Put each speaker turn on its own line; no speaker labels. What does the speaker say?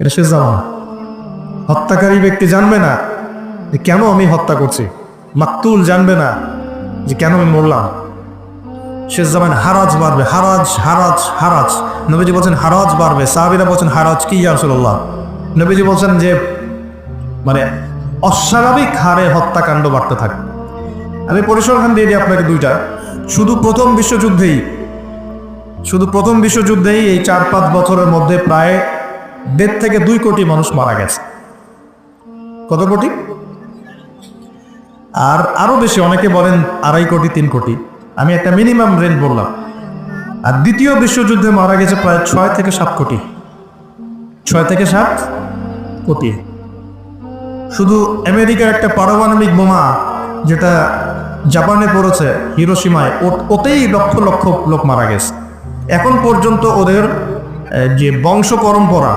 এটা শেষ জামানা। হত্যাকারী ব্যক্তি জানবে না যে কেন আমি হত্যা করছি, মাকতুল জানবে না যে কেন আমি মরলাম। শেষ জামানা হারাজ বাড়বে, হারাজ হারাজ হারাজ। নবীজি বলছেন হারাজ বাড়বে, সাহাবীরা বলছেন হারাজ কি ইয়া রাসূলুল্লাহ? নবীজি বলছেন যে মানে অস্বাভাবিক হারে হত্যাকাণ্ড বাড়তে থাকে। আমি পরিসংখ্যান দিয়ে দিই আপনাকে দুইটা। শুধু প্রথম বিশ্বযুদ্ধেই এই 4-5 বছরের মধ্যে প্রায় 1.5 থেকে 2 কোটি মানুষ মারা গেছে। কত কোটি? আর আরো বেশি, অনেকে বলেন 2.5 কোটি 3 কোটি, আমি একটা মিনিমাম রেঞ্জ বললাম। আর দ্বিতীয় বিশ্বযুদ্ধে মারা গেছে প্রায় 6 থেকে 7 কোটি। 6 থেকে 7 কোটি। শুধু আমেরিকার একটা পারমাণবিক বোমা যেটা জাপানে পড়েছে হিরোশিমায়, ওতেই লক্ষ লক্ষ লোক মারা গেছে। এখন পর্যন্ত ওদের যে বংশ পরম্পরা